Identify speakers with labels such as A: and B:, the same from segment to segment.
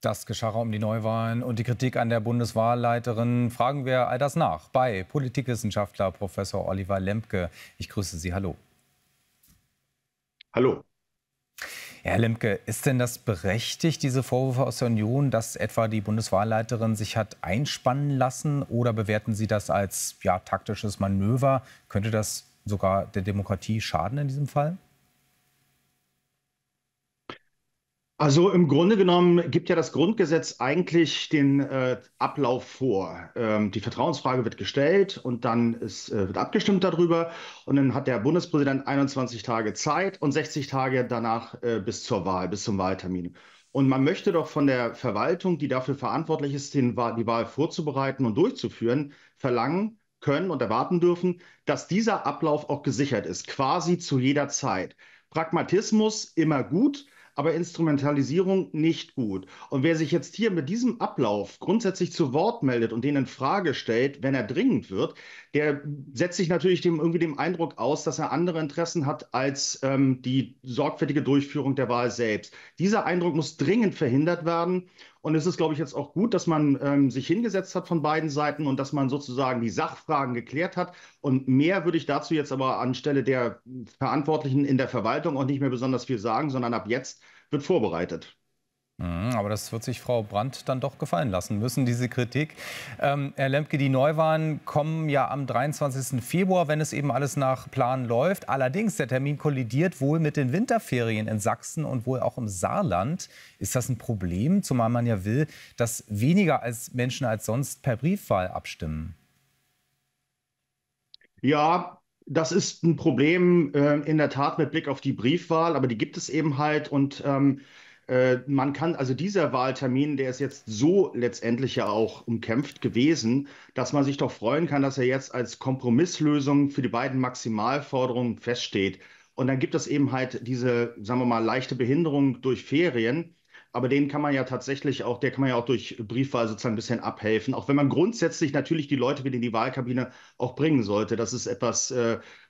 A: Das Gescharre um die Neuwahlen und die Kritik an der Bundeswahlleiterin fragen wir all das nach bei Politikwissenschaftler Professor Oliver Lembke. Ich grüße Sie. Hallo.
B: Hallo.
A: Herr Lembke, ist denn das berechtigt, diese Vorwürfe aus der Union, dass etwa die Bundeswahlleiterin sich hat einspannen lassen? Oder bewerten Sie das als taktisches Manöver? Könnte das sogar der Demokratie schaden in diesem Fall?
B: Also im Grunde genommen gibt ja das Grundgesetz eigentlich den Ablauf vor. Die Vertrauensfrage wird gestellt und dann wird abgestimmt darüber. Und dann hat der Bundespräsident 21 Tage Zeit und 60 Tage danach bis zur Wahl, bis zum Wahltermin. Und man möchte doch von der Verwaltung, die dafür verantwortlich ist, die Wahl vorzubereiten und durchzuführen, verlangen können und erwarten dürfen, dass dieser Ablauf auch gesichert ist, quasi zu jeder Zeit. Pragmatismus immer gut, aber Instrumentalisierung nicht gut. Und wer sich jetzt hier mit diesem Ablauf grundsätzlich zu Wort meldet und den in Frage stellt, wenn er dringend wird, der setzt sich natürlich irgendwie dem Eindruck aus, dass er andere Interessen hat als die sorgfältige Durchführung der Wahl selbst. Dieser Eindruck muss dringend verhindert werden. Und es ist, glaube ich, jetzt auch gut, dass man sich hingesetzt hat von beiden Seiten und dass man sozusagen die Sachfragen geklärt hat. Und mehr würde ich dazu jetzt aber anstelle der Verantwortlichen in der Verwaltung auch nicht mehr besonders viel sagen, sondern ab jetzt wird vorbereitet.
A: Aber das wird sich Frau Brandt dann doch gefallen lassen müssen, diese Kritik. Herr Lembke, die Neuwahlen kommen ja am 23. Februar, wenn es eben alles nach Plan läuft. Allerdings, der Termin kollidiert wohl mit den Winterferien in Sachsen und wohl auch im Saarland. Ist das ein Problem, zumal man ja will, dass weniger als Menschen als sonst per Briefwahl abstimmen?
B: Ja, das ist ein Problem in der Tat mit Blick auf die Briefwahl, aber die gibt es eben halt und man kann, also dieser Wahltermin, der ist jetzt so letztendlich ja auch umkämpft gewesen, dass man sich doch freuen kann, dass er jetzt als Kompromisslösung für die beiden Maximalforderungen feststeht. Und dann gibt es eben halt diese, sagen wir mal, leichte Behinderung durch Ferien. Aber den kann man ja tatsächlich auch, der kann man ja auch durch Briefwahl sozusagen ein bisschen abhelfen. Auch wenn man grundsätzlich natürlich die Leute wieder in die Wahlkabine auch bringen sollte. Das ist etwas,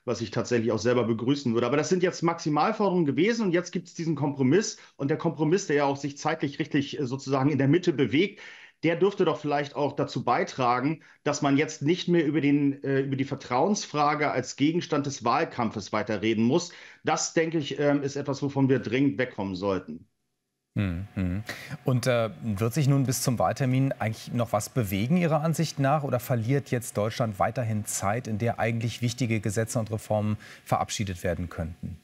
B: was ich tatsächlich auch selber begrüßen würde. Aber das sind jetzt Maximalforderungen gewesen und jetzt gibt es diesen Kompromiss. Und der Kompromiss, der ja auch sich zeitlich richtig sozusagen in der Mitte bewegt, der dürfte doch vielleicht auch dazu beitragen, dass man jetzt nicht mehr über über die Vertrauensfrage als Gegenstand des Wahlkampfes weiterreden muss. Das, denke ich, ist etwas, wovon wir dringend wegkommen sollten.
A: Mhm. Und wird sich nun bis zum Wahltermin eigentlich noch was bewegen, Ihrer Ansicht nach? Oder verliert jetzt Deutschland weiterhin Zeit, in der eigentlich wichtige Gesetze und Reformen verabschiedet werden könnten?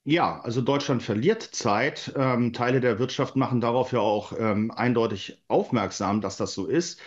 B: Ja, also Deutschland verliert Zeit. Teile der Wirtschaft machen darauf ja auch eindeutig aufmerksam, dass das so ist.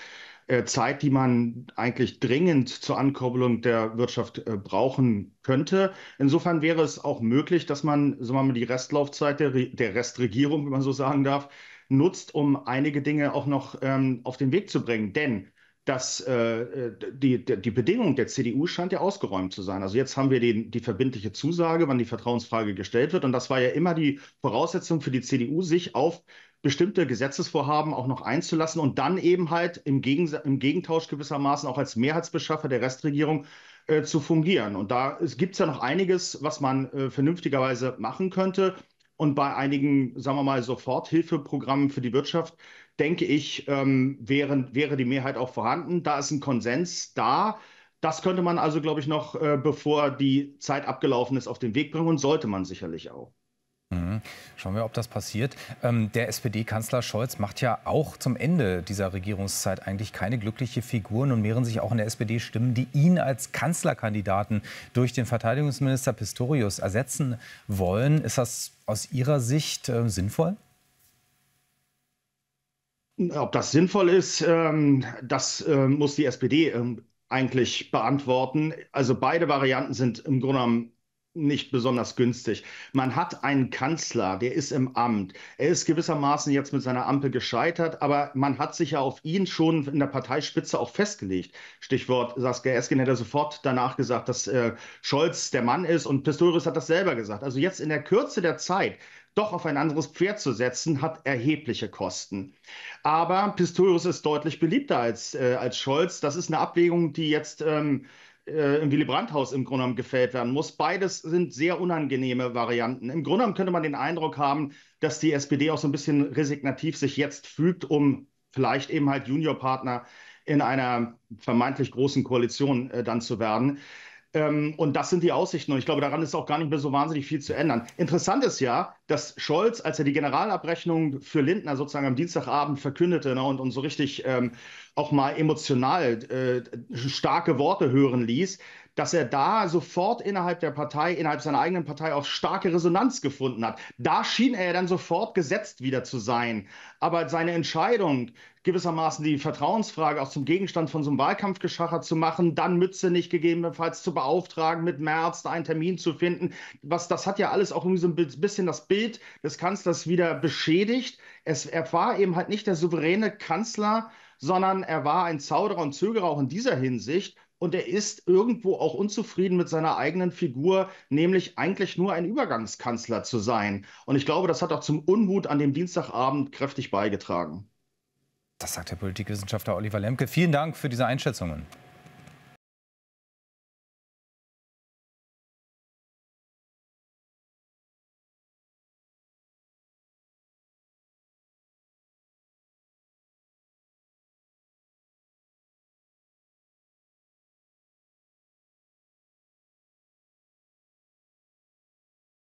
B: Zeit, die man eigentlich dringend zur Ankurbelung der Wirtschaft brauchen könnte. Insofern wäre es auch möglich, dass man, sagen wir mal, die Restlaufzeit der Restregierung, wenn man so sagen darf, nutzt, um einige Dinge auch noch auf den Weg zu bringen. Denn die Bedingung der CDU scheint ja ausgeräumt zu sein. Also jetzt haben wir die verbindliche Zusage, wann die Vertrauensfrage gestellt wird. Und das war ja immer die Voraussetzung für die CDU, sich auf bestimmte Gesetzesvorhaben auch noch einzulassen und dann eben halt im Gegentausch gewissermaßen auch als Mehrheitsbeschaffer der Restregierung zu fungieren. Und da gibt es ja noch einiges, was man vernünftigerweise machen könnte. Und bei einigen, sagen wir mal, Soforthilfeprogrammen für die Wirtschaft, denke ich, wäre die Mehrheit auch vorhanden. Da ist ein Konsens da. Das könnte man also, glaube ich, noch, bevor die Zeit abgelaufen ist, auf den Weg bringen und sollte man sicherlich auch.
A: Mhm. Schauen wir, ob das passiert. Der SPD-Kanzler Scholz macht ja auch zum Ende dieser Regierungszeit eigentlich keine glückliche Figur. Nun mehren sich auch in der SPD Stimmen, die ihn als Kanzlerkandidaten durch den Verteidigungsminister Pistorius ersetzen wollen. Ist das aus Ihrer Sicht sinnvoll?
B: Ob das sinnvoll ist, das muss die SPD eigentlich beantworten. Also beide Varianten sind im Grunde genommen nicht besonders günstig. Man hat einen Kanzler, der ist im Amt. Er ist gewissermaßen jetzt mit seiner Ampel gescheitert, aber man hat sich ja auf ihn schon in der Parteispitze auch festgelegt. Stichwort Saskia Esken hat ja sofort danach gesagt, dass Scholz der Mann ist und Pistorius hat das selber gesagt. Also jetzt in der Kürze der Zeit doch auf ein anderes Pferd zu setzen, hat erhebliche Kosten. Aber Pistorius ist deutlich beliebter als Scholz. Das ist eine Abwägung, die jetzt im Willy Brandt-Haus im Grunde genommen gefällt werden muss. Beides sind sehr unangenehme Varianten. Im Grunde genommen könnte man den Eindruck haben, dass die SPD auch so ein bisschen resignativ sich jetzt fügt, um vielleicht eben halt Juniorpartner in einer vermeintlich großen Koalition dann zu werden. Und das sind die Aussichten. Und ich glaube, daran ist auch gar nicht mehr so wahnsinnig viel zu ändern. Interessant ist ja, dass Scholz, als er die Generalabrechnung für Lindner sozusagen am Dienstagabend verkündete, ne, und so richtig auch mal emotional starke Worte hören ließ, dass er da sofort innerhalb der Partei, innerhalb seiner eigenen Partei auch starke Resonanz gefunden hat. Da schien er ja dann sofort gesetzt wieder zu sein. Aber seine Entscheidung, gewissermaßen die Vertrauensfrage auch zum Gegenstand von so einem Wahlkampfgeschacher zu machen, dann Mützenich gegebenenfalls zu beauftragen, mit Merz da einen Termin zu finden, das hat ja alles auch irgendwie so ein bisschen das Bild des Kanzlers wieder beschädigt. Er war eben halt nicht der souveräne Kanzler, sondern er war ein Zauderer und Zögerer auch in dieser Hinsicht. Und er ist irgendwo auch unzufrieden mit seiner eigenen Figur, nämlich eigentlich nur ein Übergangskanzler zu sein. Und ich glaube, das hat auch zum Unmut an dem Dienstagabend kräftig beigetragen.
A: Das sagt der Politikwissenschaftler Oliver Lemke. Vielen Dank für diese Einschätzungen.